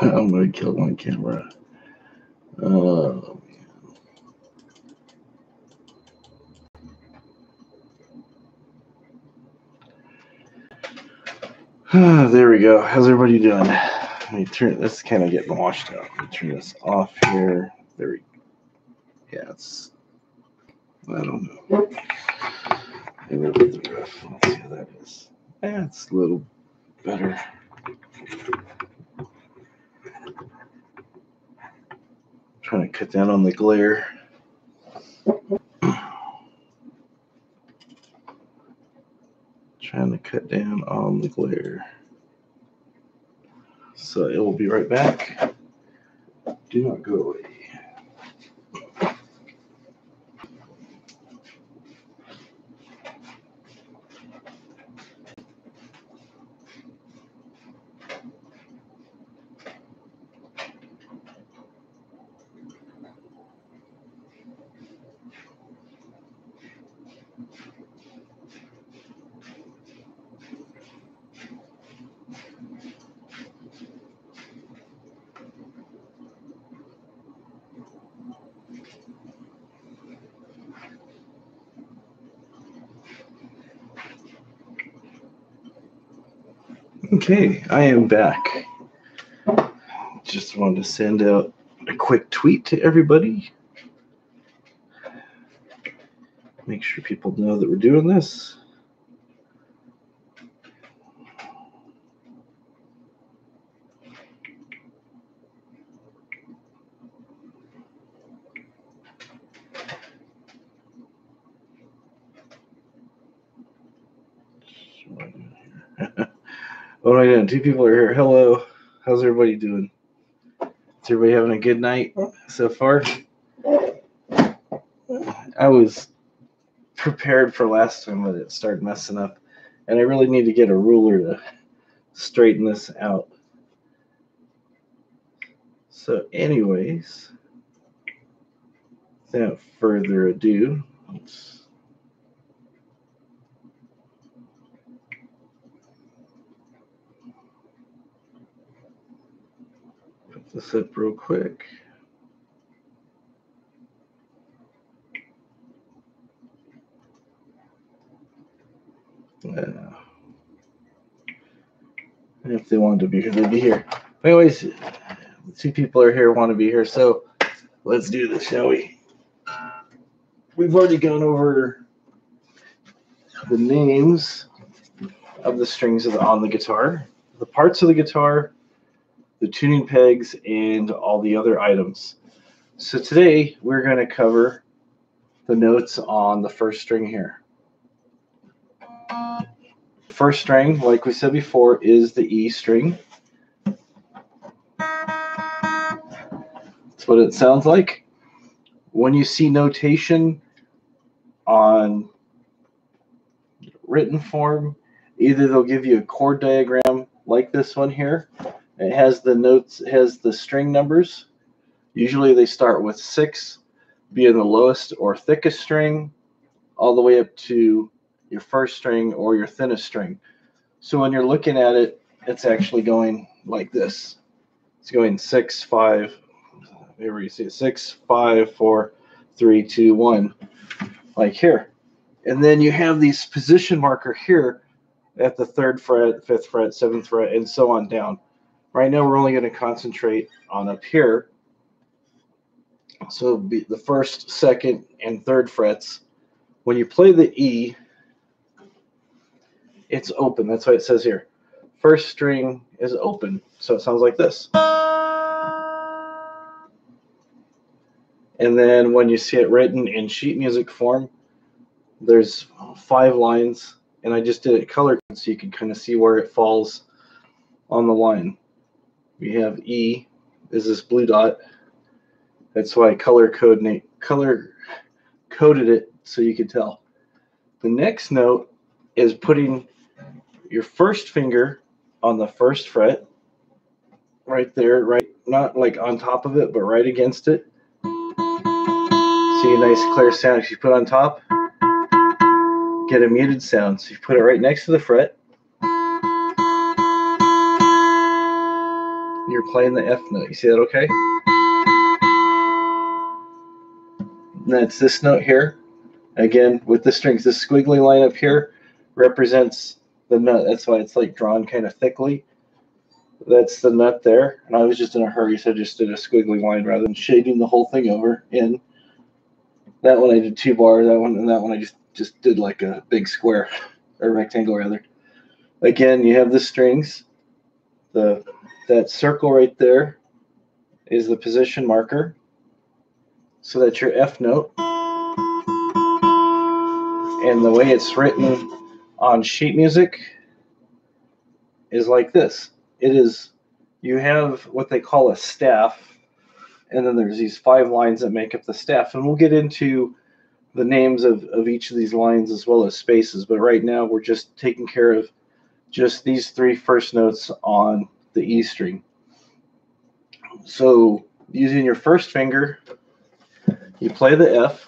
I'm going to kill my camera. There we go. How's everybody doing? Let me turn this, kind of getting washed out. Let me turn this off here. There we go. Yeah, it's, I don't know. Maybe a little bit rough. Let's see how that is. Yeah, it's a little better. Trying to cut down on the glare. Trying to cut down on the glare. So it will be right back. Do not go away. Okay, I am back. Just wanted to send out a quick tweet to everybody. Make sure people know that we're doing this. What am I doing? 2 people are here. Hello. How's everybody doing? Is everybody having a good night so far? I was prepared for last time, but it started messing up. And I really need to get a ruler to straighten this out. So anyways, without further ado, let's put this up real quick. If they wanted to be here, they'd be here. But anyways, 2 people are here, want to be here, so let's do this, shall we? We've already gone over the names of the strings on the guitar, the parts of the guitar, the tuning pegs, and all the other items. So today we're going to cover the notes on the first string here. First string, like we said before, is the E string. That's what it sounds like. When you see notation on written form, either they'll give you a chord diagram like this one here. It has the notes, has the string numbers. Usually they start with 6 being the lowest or thickest string, all the way up to your first string or your thinnest string. So when you're looking at it, it's actually going like this. It's going 6, 5, here you see it, 6, 5, 4, 3, 2, 1, like here. And then you have these position marker here at the 3rd fret, 5th fret, 7th fret, and so on down. Right now we're only going to concentrate on up here. So it'll be the 1st, 2nd, and 3rd frets. When you play the E, it's open. That's why it says here. First string is open. So it sounds like this. And then when you see it written in sheet music form, there's 5 lines. And I just did it color so you can kind of see where it falls on the line. We have E is this blue dot. That's why I color coded it so you can tell. The next note is putting your first finger on the 1st fret, right there, right, not like on top of it, but right against it. See a nice clear sound. If you put on top, get a muted sound. So you put it right next to the fret. you're playing the F note. You see that okay? And that's this note here. Again, with the strings, this squiggly line up here represents the nut. That's why it's like drawn kind of thickly. That's the nut there. And I was just in a hurry, so I just did a squiggly line rather than shading the whole thing over in. That one I did 2 bars, that one, and that one I just did like a big square, or rectangle rather. Again, you have the strings. That circle right there is the position marker. So that's your F note. And the way it's written on sheet music is like this. It is, you have what they call a staff, and then there's these 5 lines that make up the staff. And we'll get into the names of each of these lines as well as spaces, but right now we're just taking care of just these 3 first notes on the E string. So using your first finger, you play the F,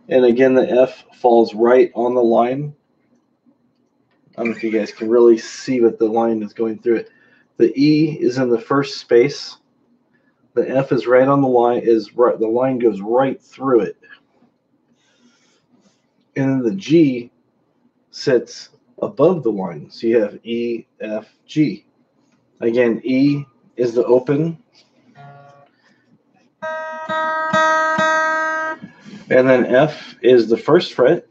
and again the F falls right on the line. I don't know if you guys can really see what the line is going through it. The E is in the first space. The F is right on the line. The line goes right through it, and then the G sits above the line. So you have E, F, G. Again, E is the open, and then F is the first fret.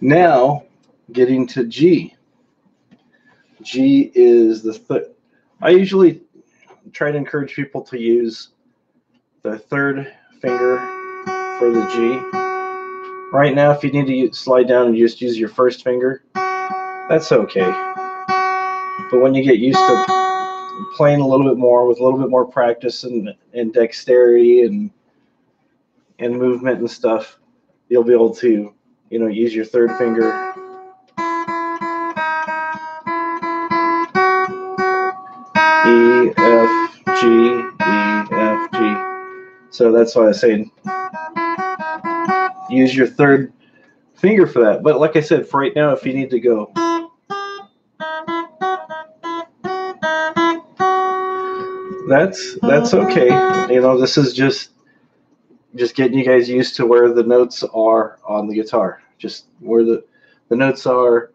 Now, getting to G. G is the third. I usually try to encourage people to use the third finger for the G. Right now, if you need to slide down and just use your first finger, that's okay. But when you get used to playing a little bit more with a little bit more practice and dexterity and movement and stuff, you'll be able to, use your third finger. E, F, G, E, F, G. So that's why I say use your third finger for that. But like I said, for right now, if you need to go, that's okay. This is just getting you guys used to where the notes are on the guitar. Just where the notes are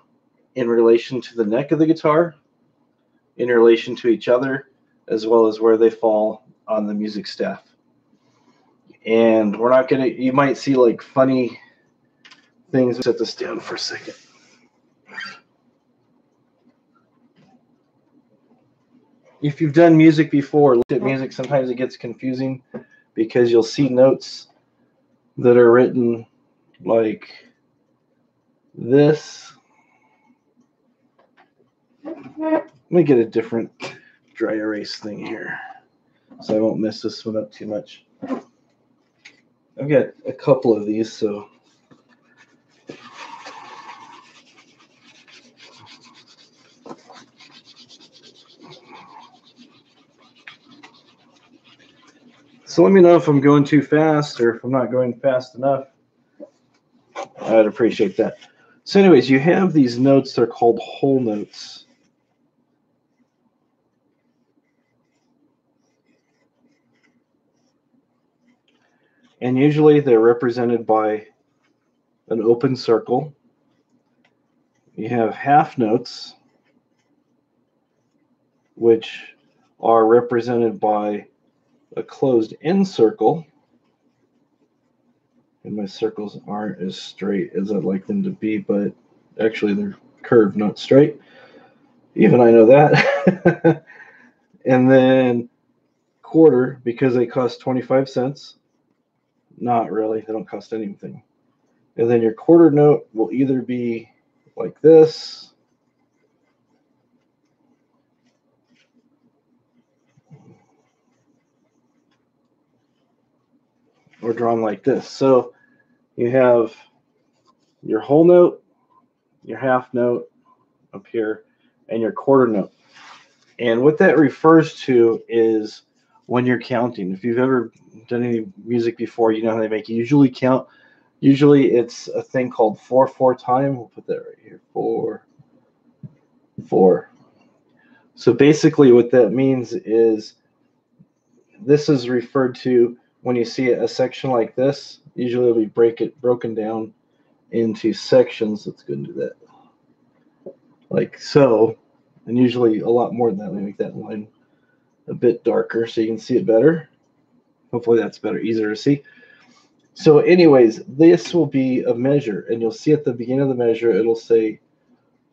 in relation to the neck of the guitar, in relation to each other, as well as where they fall on the music staff. And we're not gonna, you might see like funny things. Set this down for a second. If you've done music before, looked at music, sometimes it gets confusing because you'll see notes that are written like this. Let me get a different dry erase thing here so I won't mess this one up too much. I've got a couple of these, so let me know if I'm going too fast or if I'm not going fast enough. I'd appreciate that. So anyways, you have these notes, they're called whole notes. And usually they're represented by an open circle. You have half notes, which are represented by a closed end circle. And my circles aren't as straight as I'd like them to be, but actually they're curved, not straight. Even I know that. And then quarter, because they cost 25 cents. Not really, they don't cost anything. And then your quarter note will either be like this, or drawn like this. So you have your whole note, your half note up here, and your quarter note. And what that refers to is when you're counting. If you've ever done any music before, you know how they make you usually count. Usually it's a thing called 4/4 time. We'll put that right here. 4, 4. So basically what that means is this is referred to when you see a section like this. Usually it'll be broken down into sections. Let's go and do that. Like so. And usually a lot more than that. Let me make that line a bit darker so you can see it better. Hopefully that's better, easier to see. So anyways, this will be a measure, and you'll see at the beginning of the measure, it'll say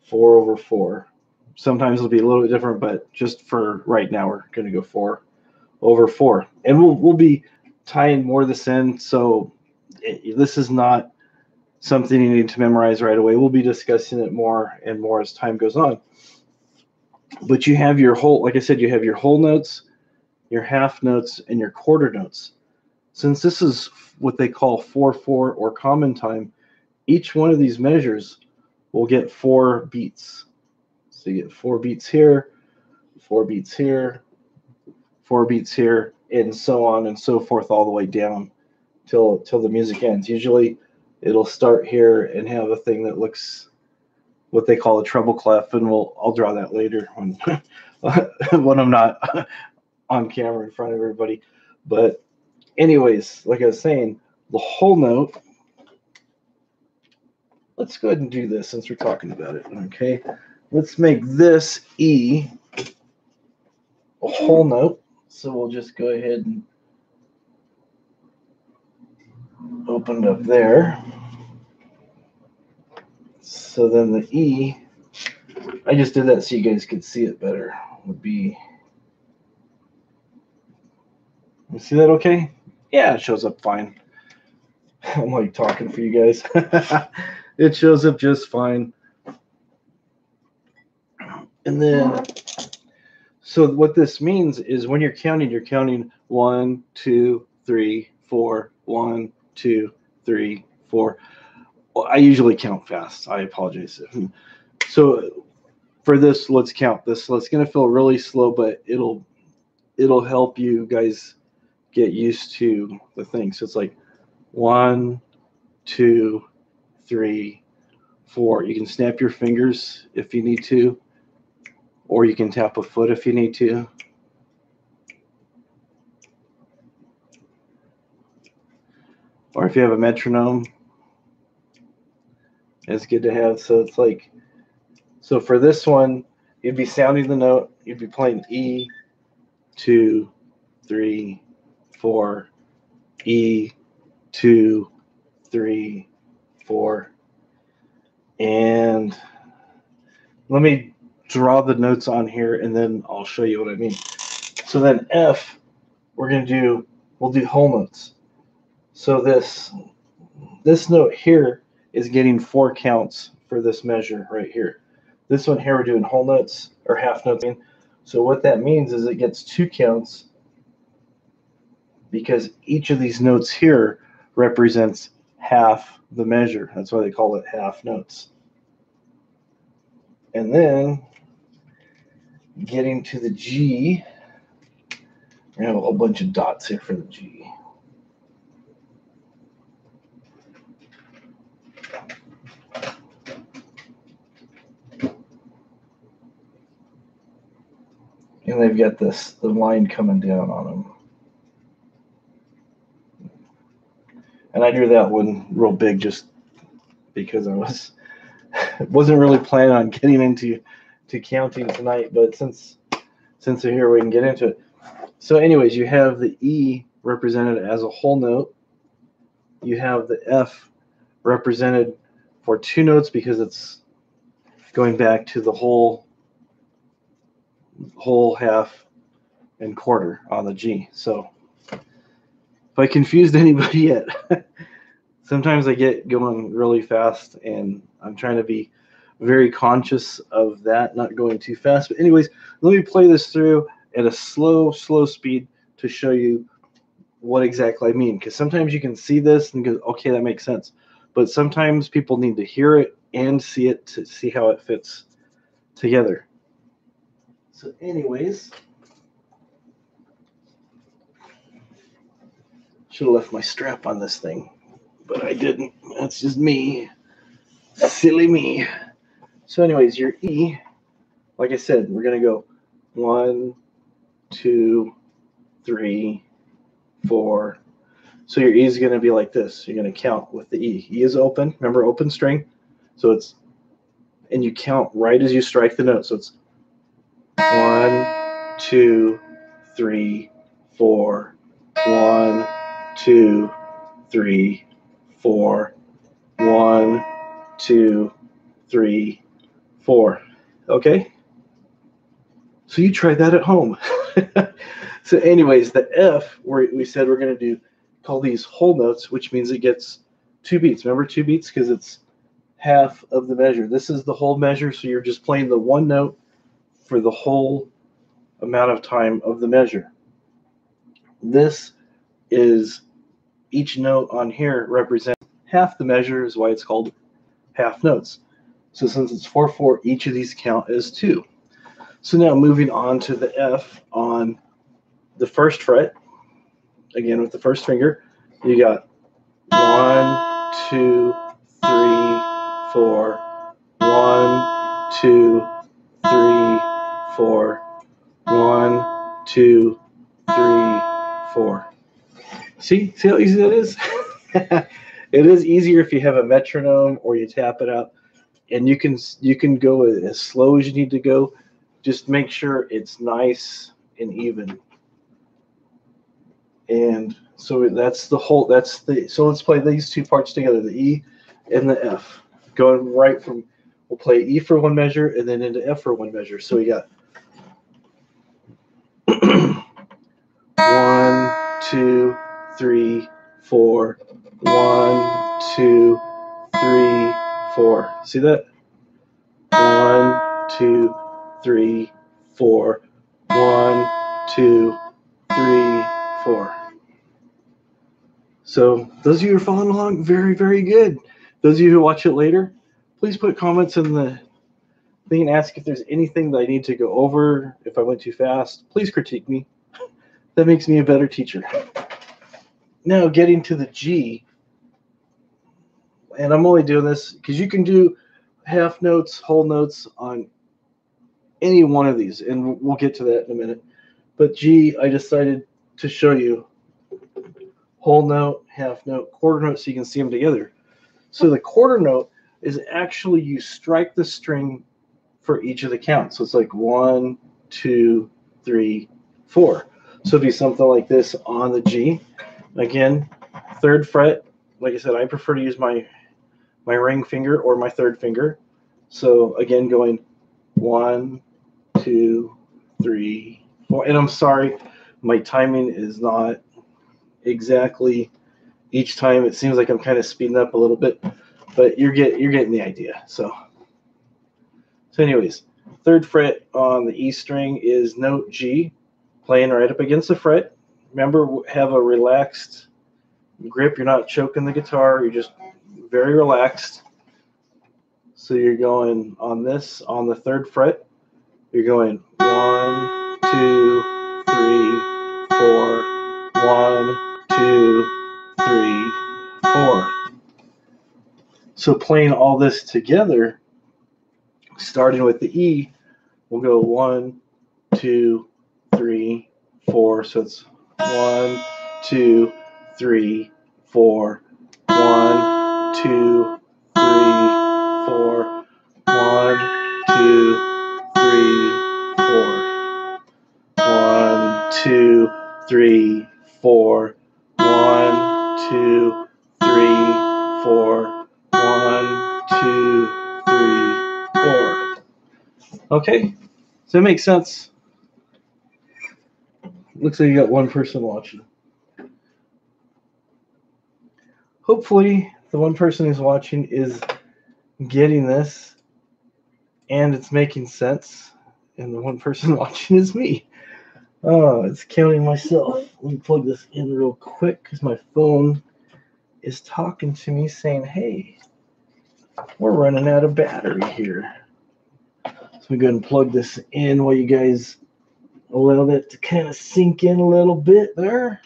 4 over 4. Sometimes it'll be a little bit different, but just for right now, we're going to go 4 over 4. And we'll be tying more of this in, so this is not something you need to memorize right away. We'll be discussing it more and more as time goes on. But you have your whole, like I said, you have your whole notes, your half notes, and your quarter notes. Since this is what they call 4/4 or common time, each one of these measures will get 4 beats. So you get 4 beats here, 4 beats here, 4 beats here, and so on and so forth all the way down till the music ends. Usually it'll start here and have a thing that looks what they call a treble clef, and I'll draw that later when when I'm not on camera in front of everybody. But anyways, like I was saying, the whole note. Let's go ahead and do this since we're talking about it. Okay, let's make this E a whole note. So we'll just go ahead and open it up there. So then the E, I just did that so you guys could see it better, would be, you see that okay? Yeah, it shows up fine. I'm like talking for you guys. It shows up just fine. And then, so what this means is when you're counting 1, 2, 3, 4, 1, 2, 3, 4. Well, I usually count fast. I apologize. So for this, let's count this. So it's going to feel really slow, but it'll help you guys get used to the thing. So it's like 1, 2, 3, 4. You can snap your fingers if you need to, or you can tap a foot if you need to. Or if you have a metronome, it's good to have. So it's like, so for this one, you'd be sounding the note, you'd be playing E, 2, 3, 4, E, 2, 3, 4. And let me draw the notes on here and then I'll show you what I mean. So then F, we'll do whole notes. So this note here is getting 4 counts for this measure right here. This one here we're doing whole notes or half notes. So what that means is it gets 2 counts because each of these notes here represents half the measure. That's why they call it half notes. And then getting to the G, we have a whole bunch of dots here for the G. And they've got the line coming down on them. And I drew that one real big just because I wasn't really planning on getting into counting tonight, but since they're here, we can get into it. So anyways, you have the E represented as a whole note. You have the F represented for 2 notes because it's going back to the whole, half, and quarter on the G. So if I confused anybody yet, sometimes I get going really fast, and I'm trying to be very conscious of that, not going too fast. But anyways, let me play this through at a slow speed to show you what exactly I mean. Because sometimes you can see this and go, okay, that makes sense. But sometimes people need to hear it and see it to see how it fits together. So anyways, should have left my strap on this thing, but I didn't. That's just me. Silly me. So anyways, your E like I said, we're going to go 1, 2, 3, 4. So your E is going to be like this. You're going to count with the E. E is open. Remember, open string. So it's, and you count right as you strike the note. So it's 1, 2, 3, 4. 1, 2, 3, 4. 1, 2, 3, 4. Okay? So you try that at home. So anyways, the F, we said we're going to call these whole notes, which means it gets 2 beats. Remember 2 beats? Because it's half of the measure. This is the whole measure, so you're just playing the one note for the whole amount of time of the measure. This is, each note on here represents half the measure, is why it's called half notes. So since it's 4/4, each of these count as 2. So now moving on to the F on the first fret, again with the first finger, you got 1, 2, 3, 4. 1, 2, 3, 4. 1, 2, 3, 4. See how easy that is? It is easier if you have a metronome or you tap it out, and you can go as slow as you need to go. Just make sure it's nice and even. And so that's the whole. So let's play these two parts together: the E and the F. Going right from, we'll play E for one measure and then into F for one measure. So we got 1, 2, 3, 4. 1, 2, 3, 4. See that? 1, 2, 3, 4. 1, 2, 3, 4. So those of you who are following along, very, very good. Those of you who watch it later, please put comments in the thing and ask if there's anything that I need to go over. If I went too fast, please critique me. That makes me a better teacher. Now getting to the G, and I'm only doing this because you can do half notes, whole notes on any one of these, and we'll get to that in a minute. But G, I decided to show you whole note, half note, quarter note, so you can see them together. So the quarter note is actually you strike the string for each of the counts. So it's like 1, 2, 3, 4. So it'd be something like this on the G. Again, third fret. Like I said, I prefer to use my ring finger or my third finger. So again, going 1, 2, 3, 4. And I'm sorry, my timing is not exactly each time. It seems like I'm kind of speeding up a little bit, but you're getting the idea. So anyways, third fret on the E string is note G, playing right up against the fret. Remember, have a relaxed grip. You're not choking the guitar. You're just very relaxed. So you're going on this, on the third fret. You're going 1, 2, 3, 4. 1, 2, 3, 4. So playing all this together, starting with the E, we'll go 1, 2, 3, 4. So it's 1, 2, 3, 4. 1, 2, 3, 4. 1, 2, 3, 4. 1, 2, 3, 4. 1, 2, 3, 4. 1, 2, 3, 4. Okay, does that make sense? Looks like you got one person watching. Hopefully, the one person who's watching is getting this and it's making sense. And the one person watching is me. Oh, it's counting myself. Let me plug this in real quick because my phone is talking to me saying, hey, we're running out of battery here. So we go ahead and plug this in while you guys allow that to kind of sink in a little bit there.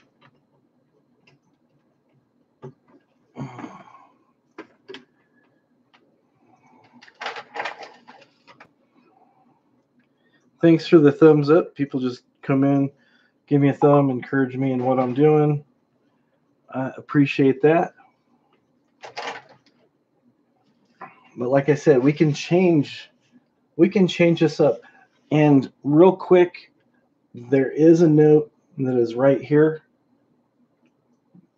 thanks for the thumbs up. People just come in, give me a thumb, encourage me in what I'm doing. I appreciate that. But like I said, we can change this up. And real quick, there is a note that is right here.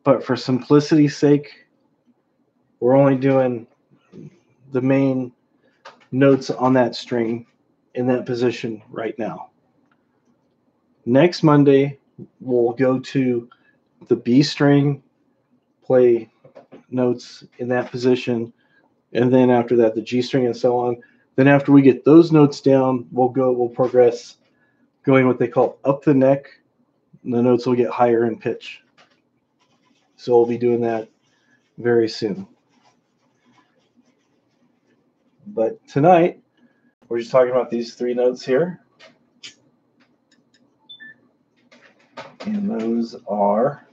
But for simplicity's sake, we're only doing the main notes on that string in that position right now. Next Monday, we'll go to the B string, play notes in that position, and then after that, the G string and so on. Then after we get those notes down, we'll progress going what they call up the neck, and the notes will get higher in pitch. So we'll be doing that very soon. But tonight, we're just talking about these three notes here. And those are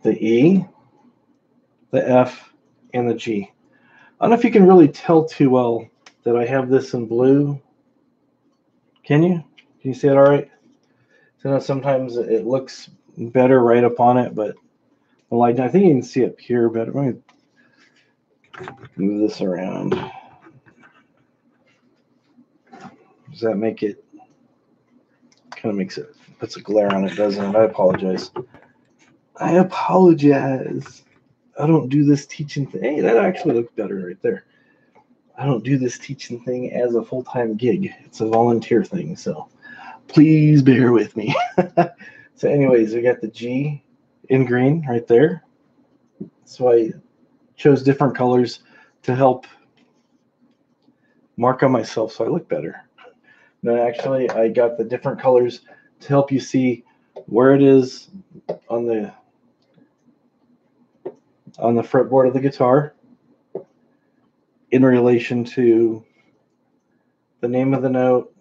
the E, the F, and the G. I don't know if you can really tell too well that I have this in blue. Can you? Can you see it all right? So now sometimes it looks better right up on it, but I think you can see up here better. Let me move this around. Does that make it? Kind of makes it, puts a glare on it, doesn't it? I apologize. I don't do this teaching thing. Hey, that actually looks better right there. I don't do this teaching thing as a full-time gig. It's a volunteer thing, so please bear with me. So anyways, we got the G in green right there. So I chose different colors to help mark on myself so I look better. No, actually, I got the different colors to help you see where it is on the fretboard of the guitar in relation to the name of the note,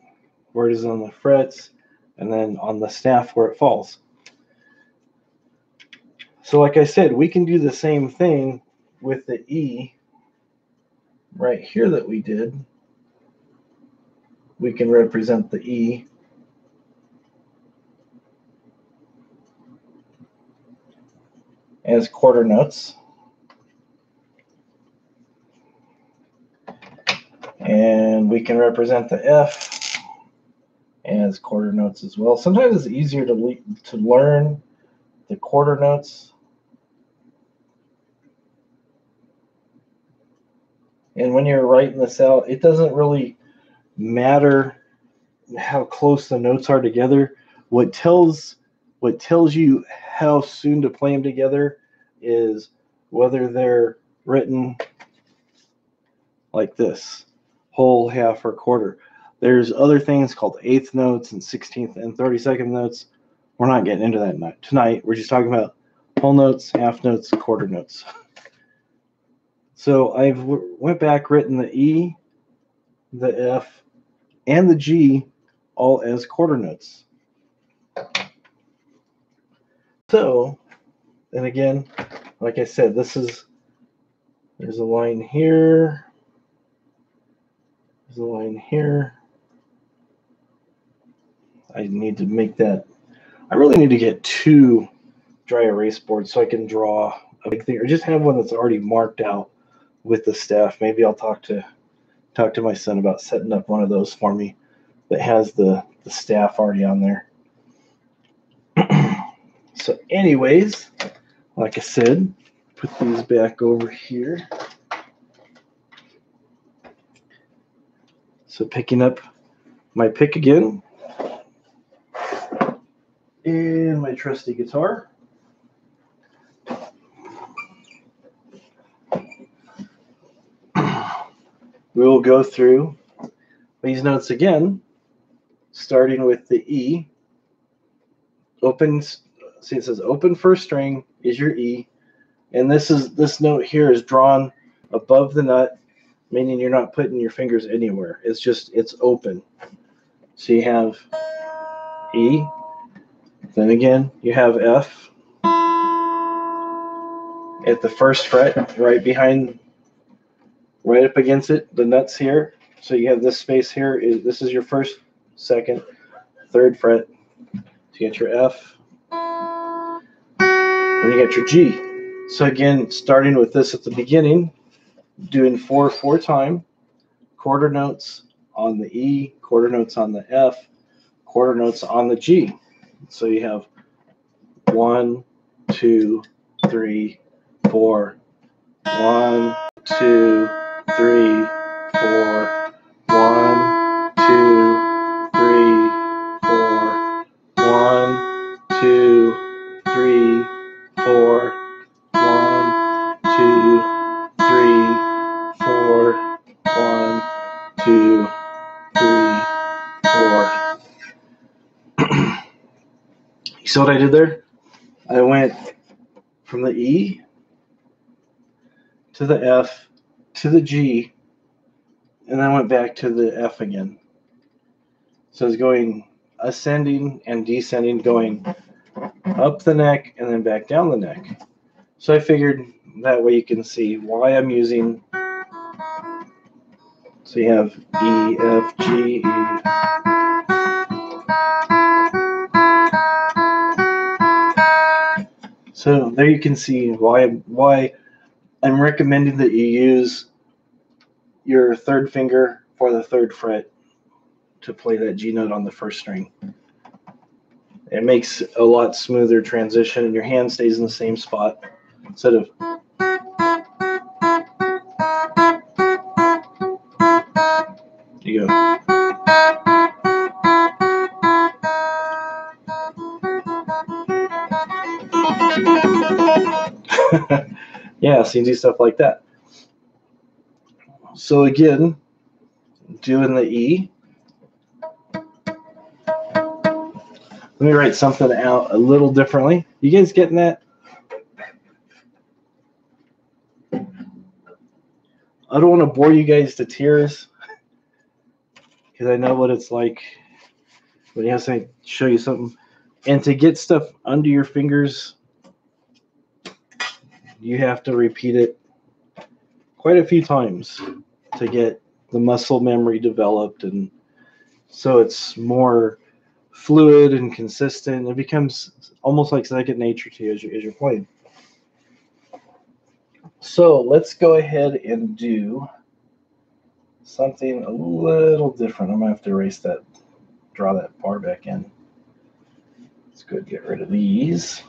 where it is on the frets, and then on the staff where it falls. So like I said, we can do the same thing with the E right here that we did. We can represent the E as quarter notes. And we can represent the F as quarter notes as well. Sometimes it's easier to learn the quarter notes. And when you're writing this out, it doesn't really matter how close the notes are together. What tells you how soon to play them together is whether they're written like this, whole, half, or quarter. There's other things called eighth notes and 16th and 32nd notes. We're not getting into that tonight. We're just talking about whole notes, half notes, quarter notes. So I've went back, written the E, the F, and the G all as quarter notes. So, and again, like I said, there's a line here, there's a line here. I need to make that, I really need to get two dry erase boards so I can draw a big thing, or just have one that's already marked out with the staff. Maybe I'll talk to my son about setting up one of those for me that has the staff already on there. So anyways, like I said, put these back over here. So picking up my pick again and my trusty guitar. We'll go through these notes again, starting with the E. Open, see it says open first string is your E, and this note here is drawn above the nut, meaning you're not putting your fingers anywhere. It's open. So you have E, then again you have F at the first fret right behind right up against it, the nuts here. So you have this space here. This is your first, second, third fret to get your F. Then you get your G. So again, starting with this at the beginning, doing 4 time, quarter notes on the E, quarter notes on the F, quarter notes on the G. So you have 1, 2, 3, 4. 1, 2, 3, 4. 1, 2, 3, 4. 1, 2, 3, 4. 1, 2, 3, 4. 1, 2, 3, 4. You see what I did there? I went from the E to the F to the G, and then I went back to the F again. So it's going ascending and descending, going up the neck and then back down the neck. So I figured that way you can see why I'm using. So you have E, F, G, E. So there you can see why I'm recommending that you use your third finger for the third fret to play that G note on the first string. It makes a lot smoother transition, and your hand stays in the same spot instead of. You go. Yeah, so you do stuff like that. So again, doing the E. Let me write something out a little differently. You guys getting that? I don't want to bore you guys to tears because I know what it's like when you have to show you something. And to get stuff under your fingers, you have to repeat it quite a few times to get the muscle memory developed, and so it's more fluid and consistent. It becomes almost like second nature to you as you're playing. So let's go ahead and do something a little different. I'm gonna have to erase that, draw that bar back in. Let's go get rid of these.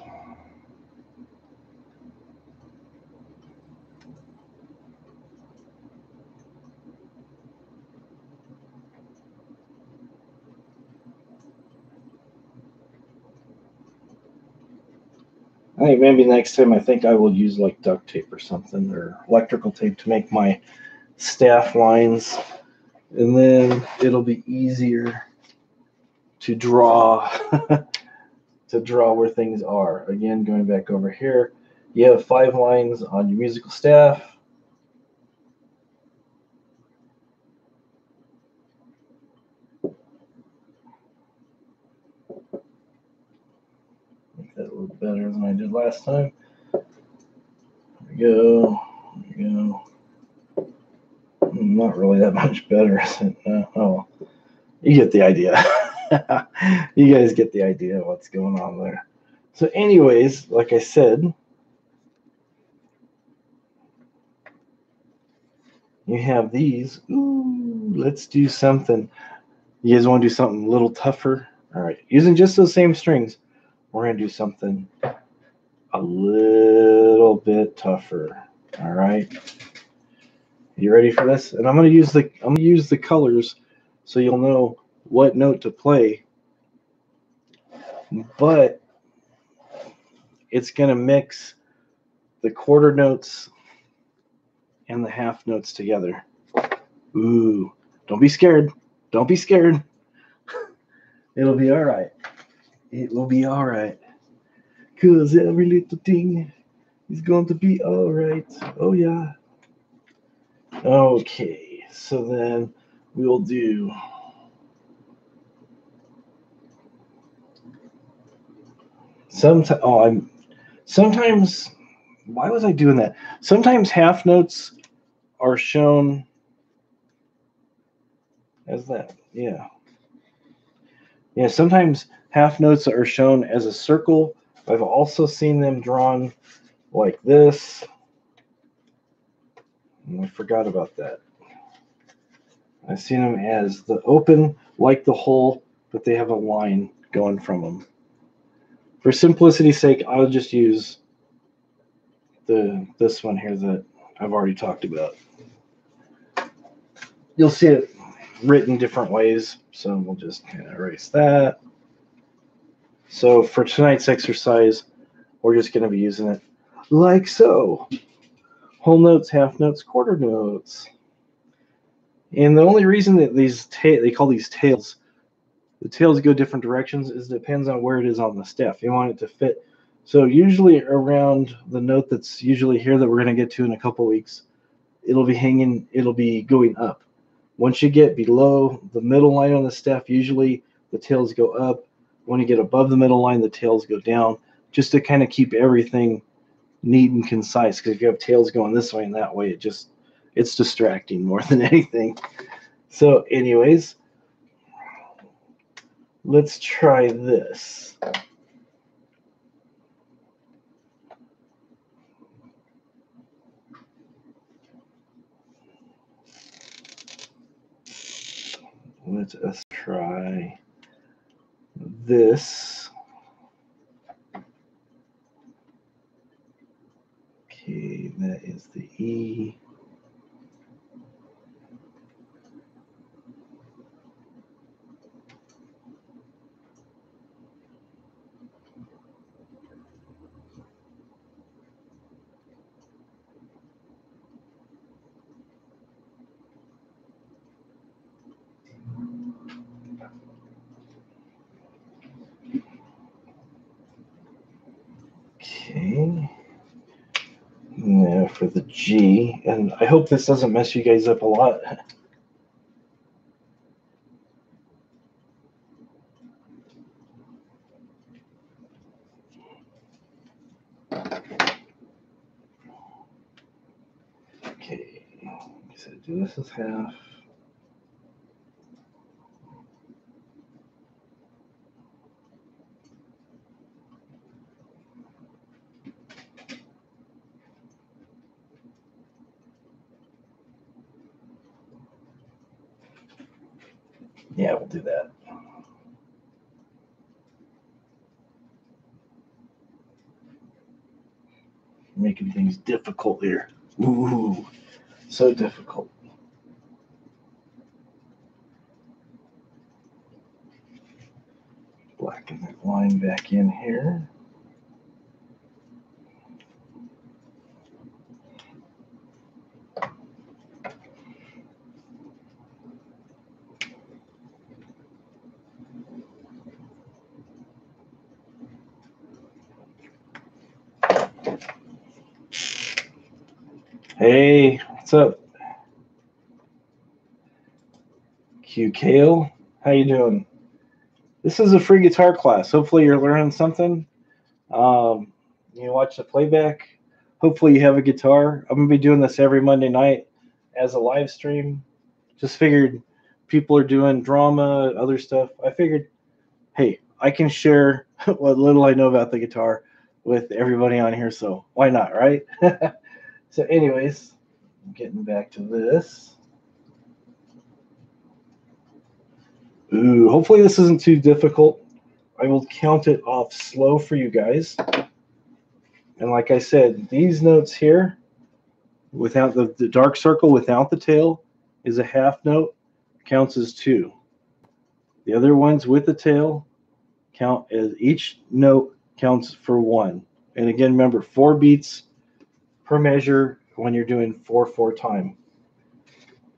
I think maybe next time I think I will use like duct tape or something, or electrical tape to make my staff lines, and then it'll be easier to draw to draw where things are. Again, going back over here, you have 5 lines on your musical staff. Make that a little better than I did last time. There we go. There we go. Not really that much better. Oh, you get the idea. You guys get the idea of what's going on there. So anyways, like I said, you have these. Ooh, let's do something. You guys want to do something a little tougher? All right, using just those same strings, we're going to do something a little bit tougher. All right. You ready for this? And I'm going to use the colors so you'll know what note to play. But it's going to mix the quarter notes and the half notes together. Ooh, don't be scared. Don't be scared. It'll be all right. It will be all right. Because every little thing is going to be all right. Oh, yeah. Okay, so then we'll do sometimes, why was I doing that? Sometimes half notes are shown as that. Yeah. Yeah, sometimes half notes are shown as a circle. I've also seen them drawn like this. And I forgot about that. I've seen them as the open, like the hole, but they have a line going from them. For simplicity's sake, I'll just use this one here that I've already talked about. You'll see it written different ways, so we'll just kind of erase that. So for tonight's exercise, we're just going to be using it like so. Whole notes, half notes, quarter notes. And the only reason that they call these tails, the tails go different directions, is it depends on where it is on the staff. You want it to fit. So usually around the note that's usually here that we're going to get to in a couple weeks, it'll be going up. Once you get below the middle line on the staff, usually the tails go up. When you get above the middle line, the tails go down, just to kind of keep everything neat and concise. Because if you have tails going this way and that way, it's distracting more than anything. So anyways, let's try this. Let us try this. Okay, that is the E. Okay. Now for the G, and I hope this doesn't mess you guys up a lot. Okay, so do this as half. Yeah, we'll do that. Making things difficult here. Ooh, so difficult. Blacken that line back in here. Hey, what's up? Q Kale, how you doing? This is a free guitar class. Hopefully you're learning something. You watch the playback. Hopefully you have a guitar. I'm gonna be doing this every Monday night as a live stream. Just figured people are doing drama, other stuff. I figured, hey, I can share what little I know about the guitar with everybody on here, so why not, right? So anyways, getting back to this. Ooh, hopefully this isn't too difficult. I will count it off slow for you guys. And like I said, these notes here, without the dark circle without the tail, is a half note, counts as 2. The other ones with the tail count as each note counts for 1. And again, remember, 4 beats per measure when you're doing 4/4 time.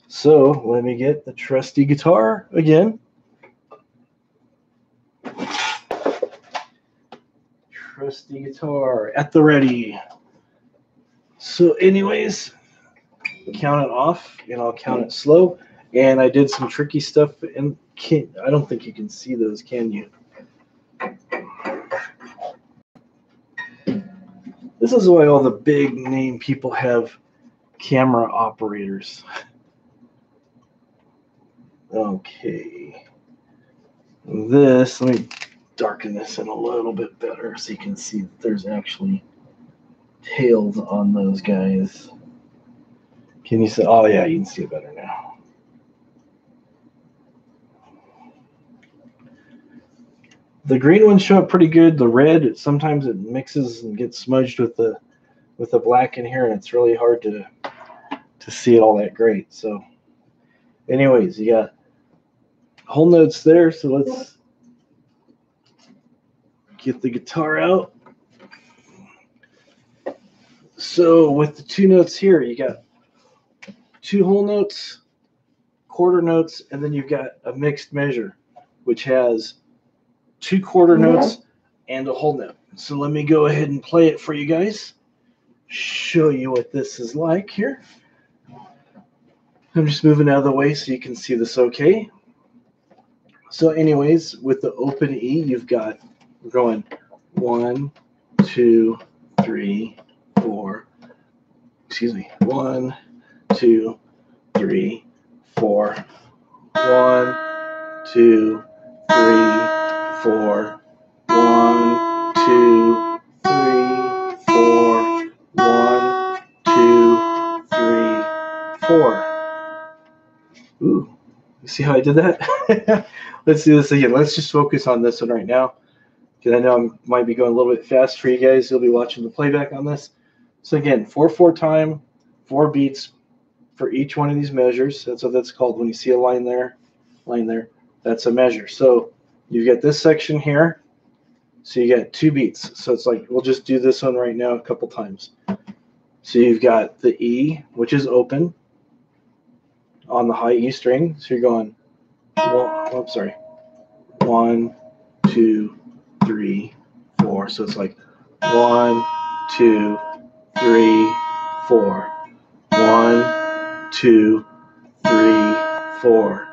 So let me get the trusty guitar again. Trusty guitar at the ready. So anyways, count it off, and I'll count it slow. And I did some tricky stuff, and I don't think you can see those, can you? This is why all the big name people have camera operators. Okay. Let me darken this in a little bit better so you can see that there's actually tails on those guys. Can you see? Oh yeah, you can see it better now. The green ones show up pretty good. The red, sometimes it mixes and gets smudged with the black in here, and it's really hard to see it all that great. So anyways, you got whole notes there. So let's get the guitar out. So with the two notes here, you got two whole notes, quarter notes, and then you've got a mixed measure, which has two quarter notes and a whole note. So let me go ahead and play it for you guys. Show you what this is like here. I'm just moving out of the way so you can see this okay. So anyways, with the open E, you've got, we're going 1, 2, 3, 4. Excuse me. 1, 2, 3, 4. 1, 2, 3, 4. 1, 2, 3, 4. 1, 2, 3, 4. Ooh, you see how I did that? Let's do this again. Let's just focus on this one right now, because I know I might be going a little bit fast for you guys. You'll be watching the playback on this. So again, 4/4 time, 4 beats for each one of these measures. That's what that's called. When you see a line there, that's a measure. So you get this section here. So you got 2 beats. So it's like, we'll just do this one right now a couple times. So you've got the E, which is open on the high E string. So you're going, 1, 2, 3, 4. So it's like 1, 2, 3, 4. 1, 2, 3, 4.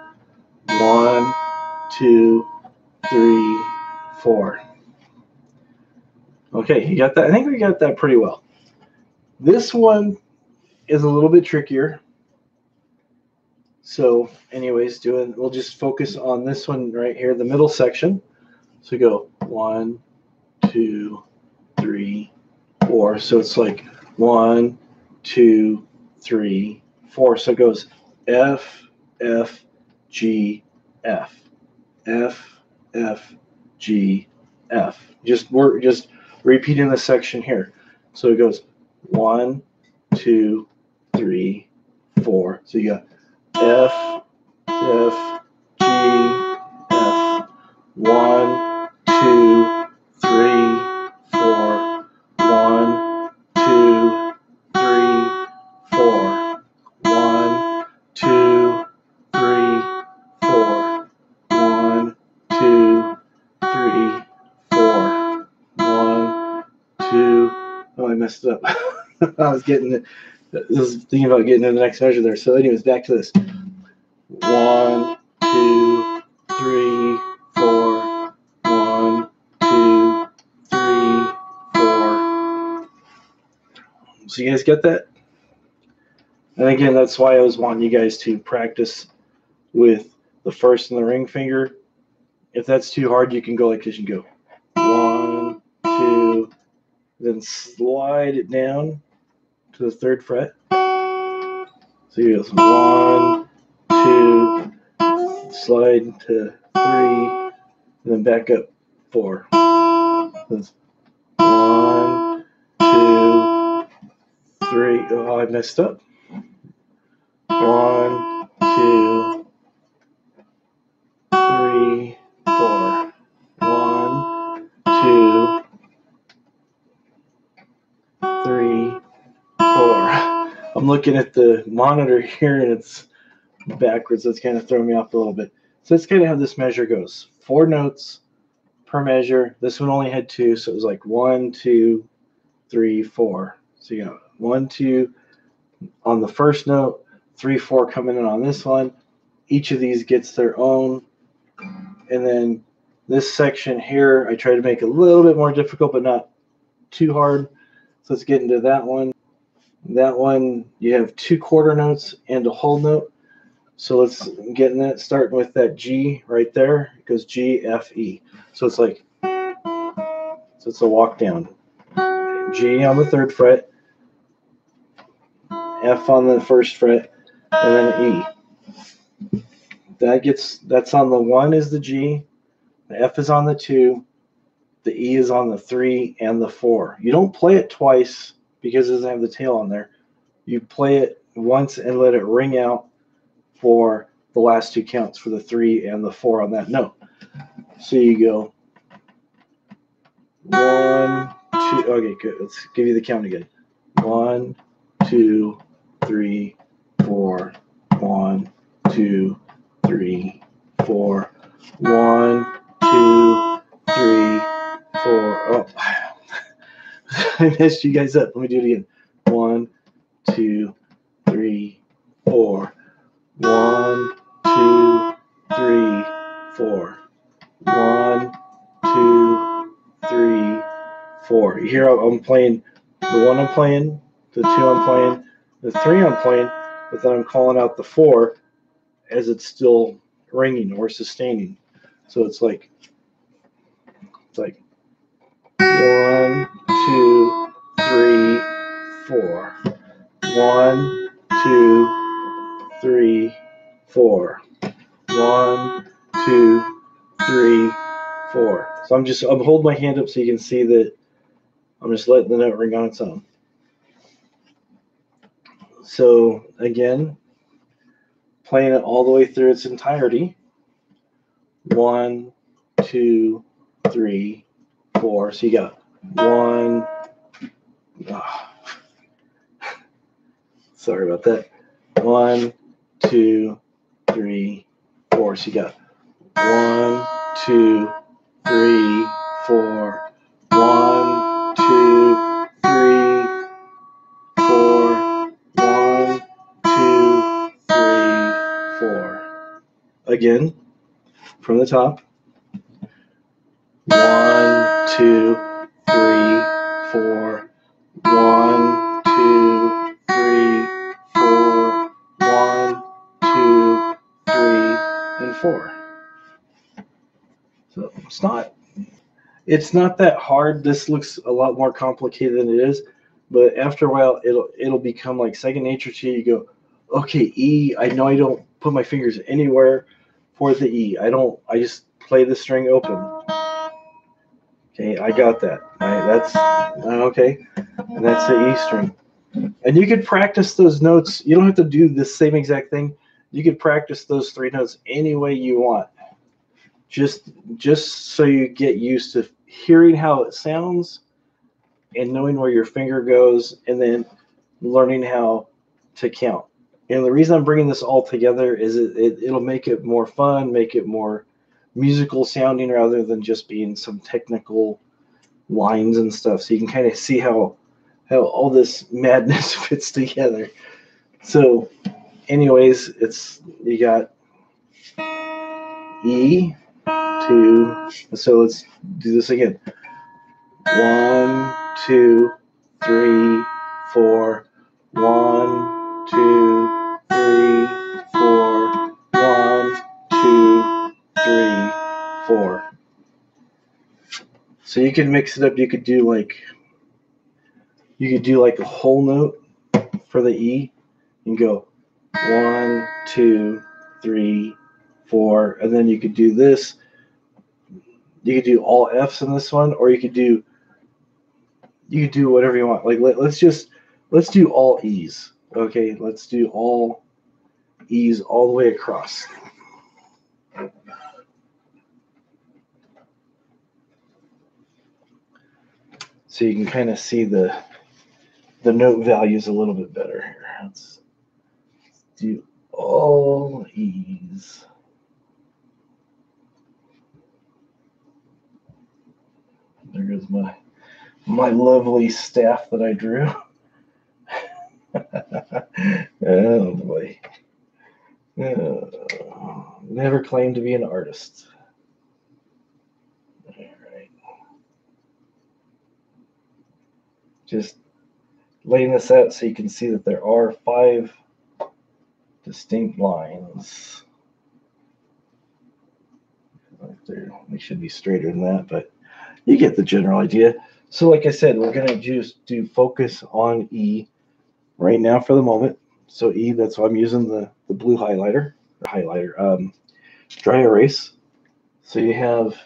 1, 2, 3, 4. Okay, you got that? I think we got that pretty well. This one is a little bit trickier. So anyways, we'll just focus on this one right here, the middle section. So go 1, 2, 3, 4. So it's like 1, 2, 3, 4. So it goes F, F, G, F, F, F, G, F. We're just repeating the section here. So it goes 1, 2, 3, 4. So you got F, F, G, F. 1, 2, 3, 4. 1, 2, 3, 4. 1, 2, 3, 4. 1, 2, 3, 4. 1, 2. Oh, I messed it up. I was thinking about getting to the next measure there. So anyways, back to this. 1, 2, 3, 4. 1, 2, 3, 4. So you guys get that? And again, that's why I was wanting you guys to practice with the first and the ring finger. If that's too hard, you can go like this. You can go 1, 2, then slide it down to the 3rd fret. So you go 1, 2, slide to 3, and then back up 4. That's 1, 2, 3. Oh, I messed up. 1, 2, 3, 4. 1, 2, 3, 4. I'm looking at the monitor here and it's backwards, so it's kind of throwing me off a little bit. So that's kind of how this measure goes. 4 notes per measure. This one only had 2, so it was like 1, 2, 3, 4. So you got 1, 2 on the first note, 3, 4 coming in on this one. Each of these gets their own. And then this section here, I try to make a little bit more difficult, but not too hard. So let's get into that one. That one, you have 2 quarter notes and a whole note. So let's get in that, starting with that G right there. It goes G, F, E. So it's like, so it's a walk down. G on the 3rd fret, F on the 1st fret, and then E. That's on the 1 is the G, the F is on the 2, the E is on the 3 and the 4. You don't play it twice because it doesn't have the tail on there. You play it once and let it ring out for the last 2 counts for the 3 and the 4 on that note. So you go 1, 2. Okay, good. Let's give you the count again. 1, 2, 3, 4. 1, 2, 3, 4. 1, 2, 3, 4. Oh, I messed you guys up. Let me do it again. 1, 2, 3, 4. 1, 2, 3, 4. 1, 2, 3, 4. You hear I'm playing the 1 I'm playing, the 2 I'm playing, the 3 I'm playing, but then I'm calling out the 4 as it's still ringing or sustaining. So it's like 1, 2, 3, 4. 1, 2, 3, 4. 1, 2, 3, 4. So I'm holding my hand up so you can see that I'm just letting the note ring on its own. So again, playing it all the way through its entirety. 1, 2, 3, 4. So you got 1. Oh, sorry about that. 1, 2, 3, 4. So you got 1, 2, 3, 4. 1, 2, 3, 4. 1, 2, 3, 4. Again, from the top. 1, 2, 3, 4. 1, 2, 3, 4. 1, 2, 3, and 4. So it's not that hard. This looks a lot more complicated than it is, but after a while it'll become like second nature to you. You go, okay, E, I know I don't put my fingers anywhere for the E. I just play the string open. Okay, I got that. That's okay. And that's the E string. And you could practice those notes. You don't have to do the same exact thing. You could practice those 3 notes any way you want. Just so you get used to hearing how it sounds and knowing where your finger goes, and then learning how to count. And the reason I'm bringing this all together is it'll make it more fun, make it more musical sounding rather than just being some technical lines and stuff. So you can kind of see how all this madness fits together. So anyways, you got E, 2. So let's do this again. 1, 2, 3, 4. 1, 2, 3, 4. 1, 2, 3, 4. So you can mix it up. You could do like a whole note for the E and go 1, 2, 3, 4, and then you could do this. You could do all F's in this one, or you could do whatever you want. Like let's do all E's. Okay, let's do all E's all the way across. So you can kind of see the note values a little bit better here. Let's do all E's. There goes my lovely staff that I drew. Oh boy. Never claimed to be an artist. All right. Just laying this out so you can see that there are 5 distinct lines. They should be straighter than that, but you get the general idea. So like I said, we're going to just do focus on E right now for the moment. So E, that's why I'm using the blue highlighter, dry erase. So you have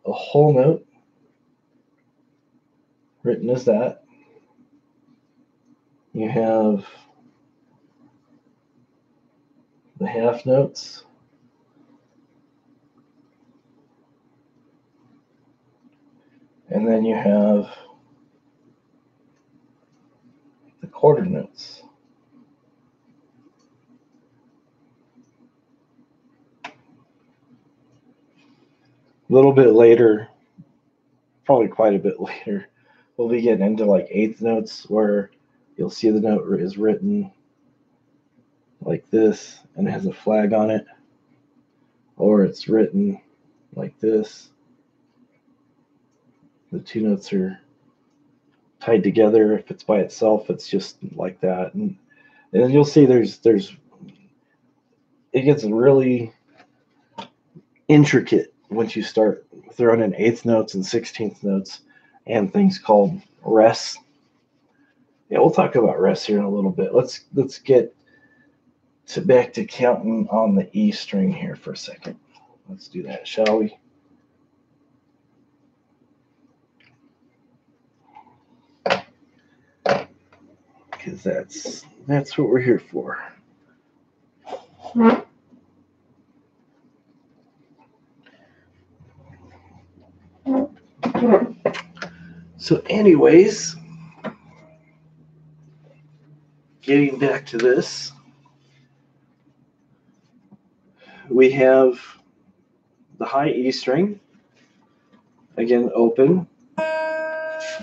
a whole note written as that. You have the half notes. And then you have the quarter notes. A little bit later, probably quite a bit later, we'll be getting into like eighth notes where you'll see the note is written like this and it has a flag on it, or it's written like this. The 2 notes are tied together. If it's by itself, it's just like that. And you'll see there's it gets really intricate once you start throwing in eighth notes and 16th notes and things called rests. Yeah, we'll talk about rests here in a little bit. Let's get back to counting on the E string here for a second. Let's do that, shall we? Because that's what we're here for. So anyways, getting back to this, we have the high E string, again open.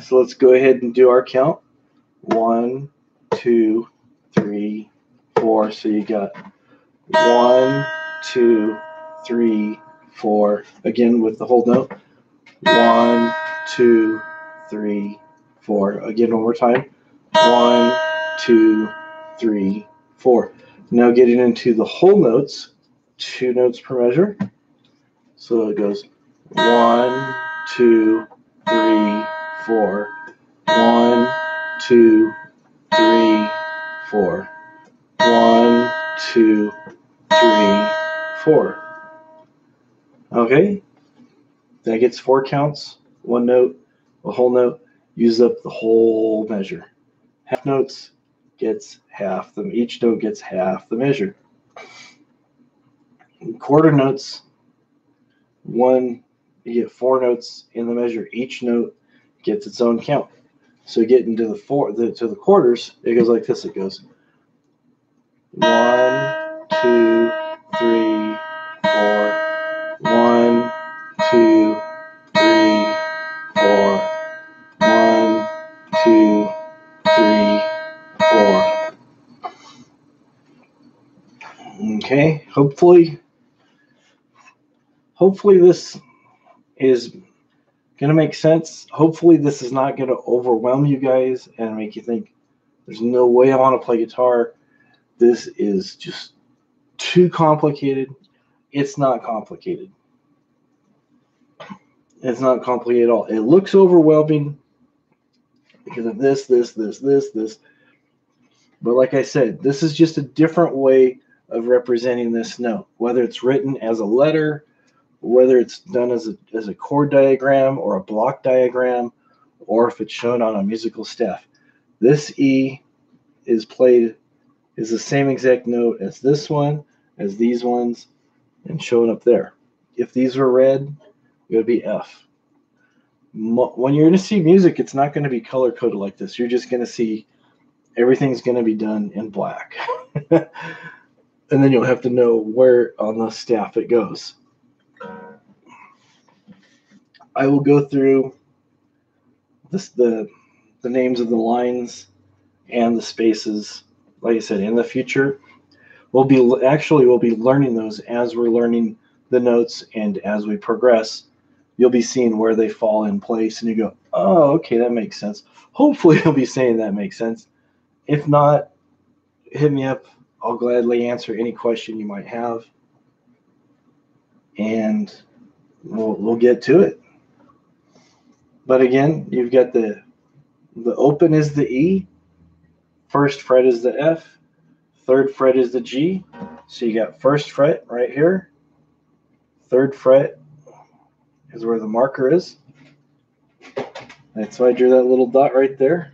So let's go ahead and do our count. 1, 2, 3, 4. So you got 1, 2, 3, 4. Again with the whole note. 1, 2, 3, 4. Again one more time. 1, 2, 3, 4. Now getting into the whole notes, 2 notes per measure. So it goes 1, 2, 3, 4. 1, 2, 3, 4. 1, 2, 3, 4. Okay, that gets 4 counts. 1 note, a whole note, use up the whole measure. Half notes gets half them. Each note gets half the measure. Quarter notes, you get 4 notes in the measure. Each note gets its own count. So get into the quarters, it goes like this. It goes 1, 2, 3, 4. 1, 2, 3, 4. 1, 2, 3, 4. Okay, hopefully this is going to make sense. Hopefully this is not going to overwhelm you guys and make you think there's no way I want to play guitar. This is just too complicated. It's not complicated. It's not complicated at all. It looks overwhelming because of this. But like I said, this is just a different way of representing this note, whether it's written as a letter, whether it's done as a chord diagram or a block diagram, or if it's shown on a musical staff. This E is the same exact note as this one, as these ones, and shown up there. If these were red, it would be F. When you're going to see music, it's not going to be color coded like this. You're just going to see everything's going to be done in black. And then you'll have to know where on the staff it goes. I will go through the names of the lines and the spaces, like I said, in the future. We'll be learning those as we're learning the notes, and as we progress, you'll be seeing where they fall in place, and you go, Oh, okay, that makes sense. Hopefully he'll be saying that makes sense. If not, hit me up. I'll gladly answer any question you might have, and we'll get to it. But again, you've got the open is the E, first fret is the F, third fret is the G. So you got first fret right here, third fret is where the marker is. That's why I drew that little dot right there.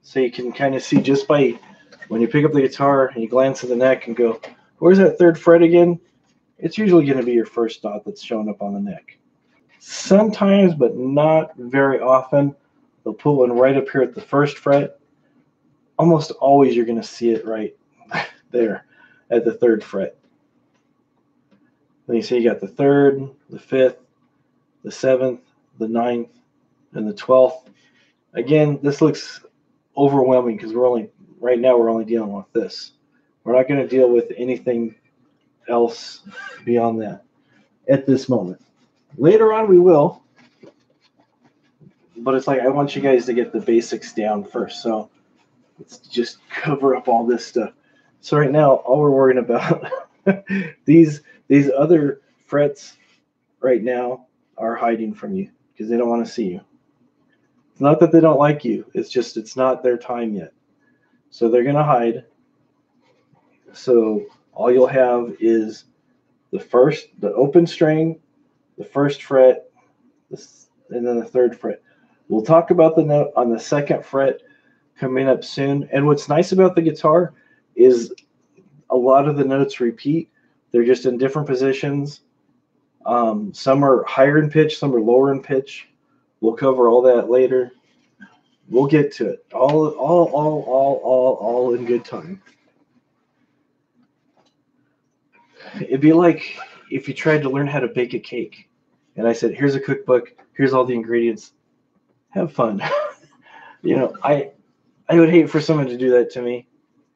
So you can kind of see just by when you pick up the guitar and you glance at the neck and go, where's that third fret again? It's usually going to be your first dot that's showing up on the neck. Sometimes, but not very often, they'll put one right up here at the first fret. Almost always you're going to see it right there at the third fret. Then you see you got the third, the fifth, the seventh, the ninth, and the 12th. Again, this looks overwhelming because we're only dealing with this. We're not going to deal with anything else beyond that at this moment. Later on we will, but it's like I want you guys to get the basics down first. So let's just cover up all this stuff. So right now, all we're worrying about these other frets right now are hiding from you because they don't want to see you. It's not that they don't like you. It's just it's not their time yet. So they're going to hide. So all you'll have is the open string, the first fret, and then the third fret. We'll talk about the note on the second fret coming up soon. And what's nice about the guitar is a lot of the notes repeat. They're just in different positions. Some are higher in pitch, some are lower in pitch. We'll cover all that later. We'll get to it. All in good time. It'd be like if you tried to learn how to bake a cake, and I said, "Here's a cookbook. Here's all the ingredients. Have fun." I would hate for someone to do that to me,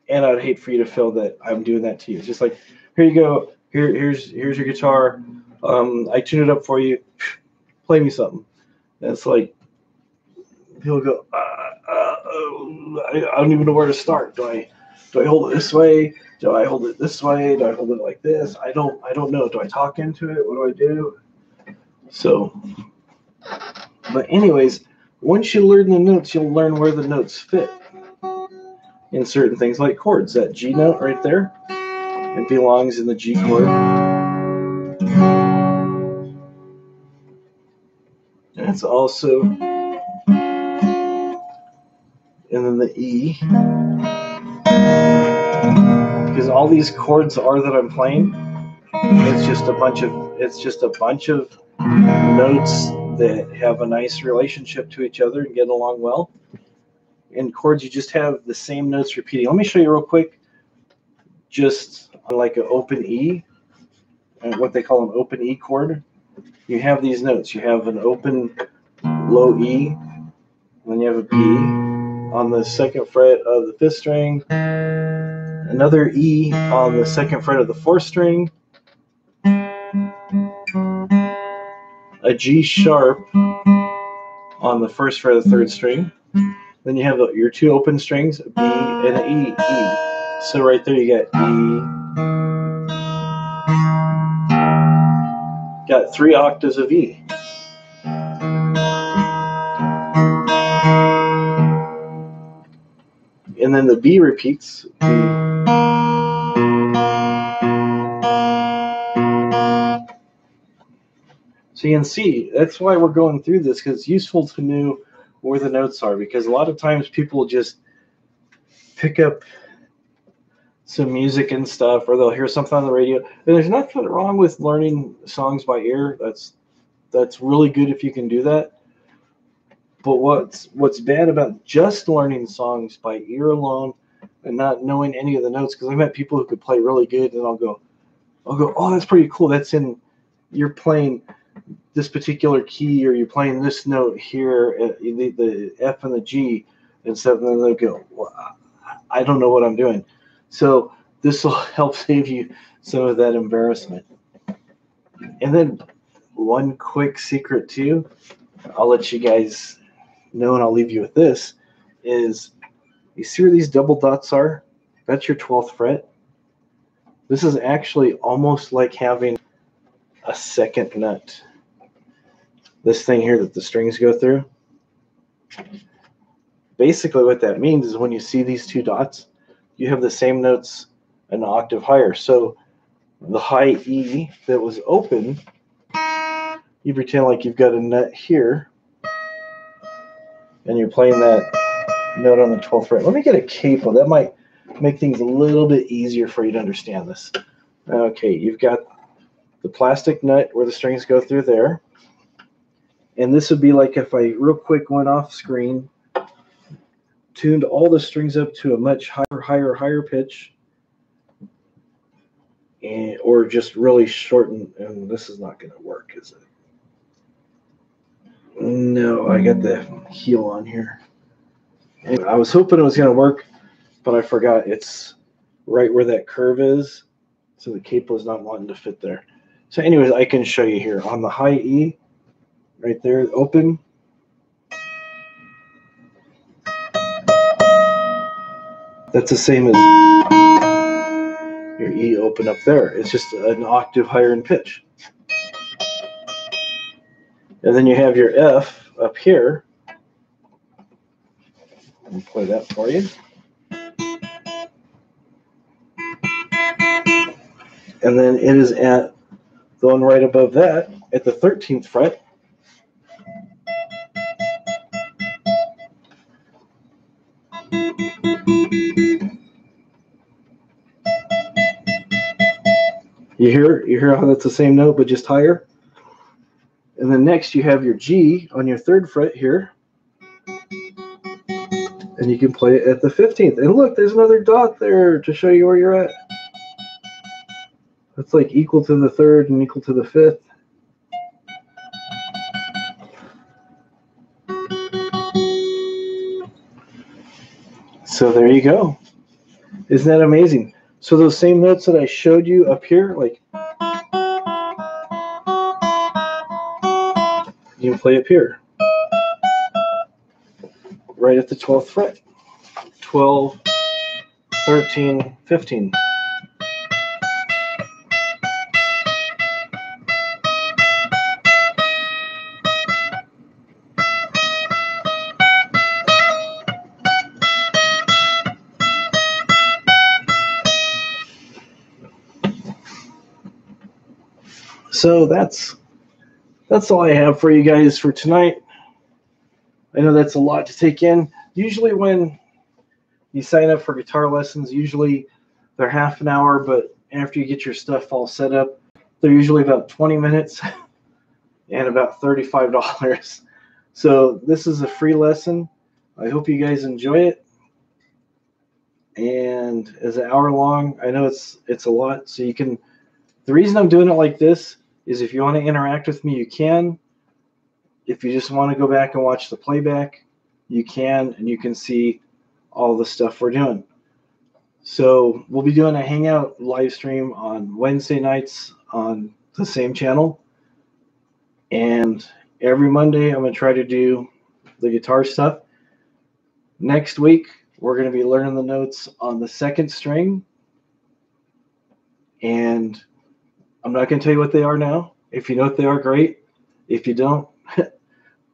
and I would hate for you to feel that I'm doing that to you. It's just like, here you go. Here's your guitar. I tuned it up for you. Play me something. And it's like people go, I don't even know where to start. Do I hold it this way? Do I hold it this way? Do I hold it like this? I don't know. Do I talk into it? What do I do? So, but anyways, once you learn the notes, you'll learn where the notes fit in certain things like chords. That G note right there, it belongs in the G chord. And it's also, and then the E, because all these chords are that I'm playing. It's just a bunch of notes that have a nice relationship to each other and get along well. In chords, you just have the same notes repeating. Let me show you real quick. Just like an open E, what they call an open E chord. You have these notes. You have an open low E, and then you have a B on the second fret of the fifth string, another E on the second fret of the fourth string, a G sharp on the first fret of the third string. Then you have your two open strings, a B and an E. So right there you got E. Got 3 octaves of E. And then the B repeats. So you can see, that's why we're going through this, because it's useful to know where the notes are, because a lot of times people just pick up some music and stuff, or they'll hear something on the radio. And there's nothing wrong with learning songs by ear. That's really good if you can do that. But what's bad about just learning songs by ear alone and not knowing any of the notes, because I met people who could play really good, and I'll go, oh, that's pretty cool. You're playing this particular key, or you're playing this note here, the F and the G, and stuff, and then they'll go, well, I don't know what I'm doing. So this will help save you some of that embarrassment. And then one quick secret too, I'll let you guys know, and I'll leave you with this, is you see where these double dots are? That's your 12th fret. This is actually almost like having a second nut. This thing here that the strings go through. Basically what that means is when you see these two dots, you have the same notes an octave higher. So the high E that was open, you pretend like you've got a nut here, and you're playing that note on the 12th fret. Let me get a capo. That might make things a little bit easier for you to understand this. Okay, you've got the plastic nut where the strings go through there. And this would be like if I real quick went off screen, tuned all the strings up to a much higher pitch, and or just really shorten. And this is not going to work, is it? No, I got the heel on here. Anyway, I was hoping it was going to work, but I forgot it's right where that curve is, so the capo is not wanting to fit there. So anyways, I can show you here on the high E, right there, open. That's the same as your E open up there. It's just an octave higher in pitch. And then you have your F up here. Let me play that for you. And then it is at the one right above that at the 13th fret. You hear how that's the same note but just higher? And then next you have your G on your 3rd fret here. And you can play it at the 15th. And look, there's another dot there to show you where you're at. That's like equal to the 3rd and equal to the 5th. So there you go. Isn't that amazing? So those same notes that I showed you up here, like you can play up here, right at the 12th fret. 12, 13, 15. So that's all I have for you guys for tonight. I know that's a lot to take in. Usually when you sign up for guitar lessons, usually they're half an hour, but after you get your stuff all set up, they're usually about 20 minutes and about $35. So this is a free lesson. I hope you guys enjoy it. And as an hour long, I know it's a lot. So you can, the reason I'm doing it like this is if you want to interact with me, you can. If you just want to go back and watch the playback, you can, and you can see all the stuff we're doing. So we'll be doing a Hangout live stream on Wednesday nights on the same channel. And every Monday, I'm going to try to do the guitar stuff. Next week, we're going to be learning the notes on the 2nd string. And I'm not going to tell you what they are now. If you know what they are, great. If you don't,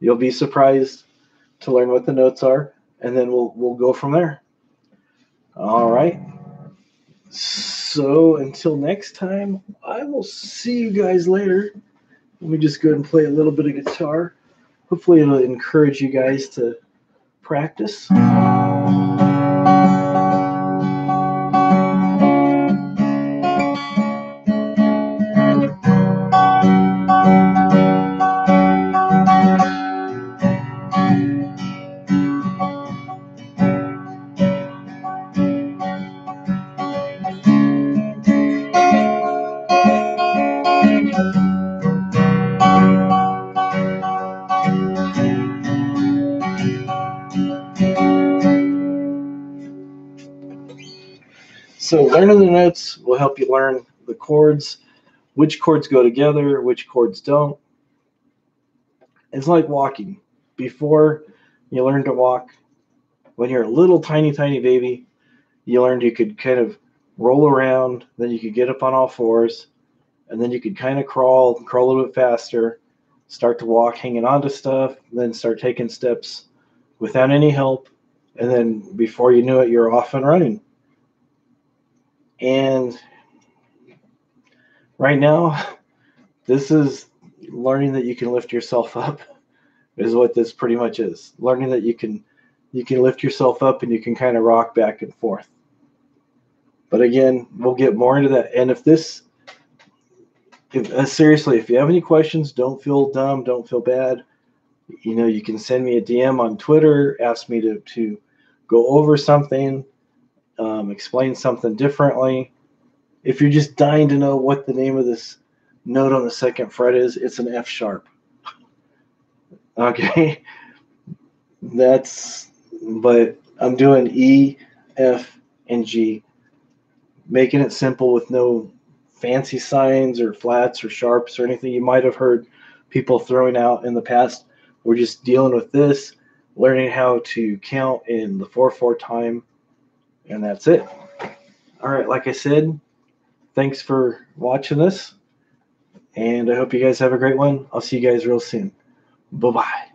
you'll be surprised to learn what the notes are. And then we'll go from there. All right. So until next time, I will see you guys later. Let me just go ahead and play a little bit of guitar. Hopefully it'll encourage you guys to practice. So learning the notes will help you learn the chords, which chords go together, which chords don't. It's like walking. Before you learn to walk, when you're a little tiny, tiny baby, you learned you could kind of roll around, then you could get up on all fours, and then you could kind of crawl a little bit faster, start to walk hanging onto stuff, then start taking steps without any help, and then before you knew it, you're off and running. And right now, this is learning that you can lift yourself up, is what this pretty much is. Learning that you can lift yourself up and you can kind of rock back and forth. But again, we'll get more into that. And seriously, if you have any questions, don't feel dumb, don't feel bad. You can send me a DM on Twitter, ask me to go over something, explain something differently. If you're just dying to know what the name of this note on the second fret is, it's an F sharp. Okay, but I'm doing E, F, and G, making it simple with no fancy signs or flats or sharps or anything you might have heard people throwing out in the past. We're just dealing with this, learning how to count in the 4/4 time, and that's it. All right, like I said, thanks for watching this, and I hope you guys have a great one. I'll see you guys real soon. Bye-bye.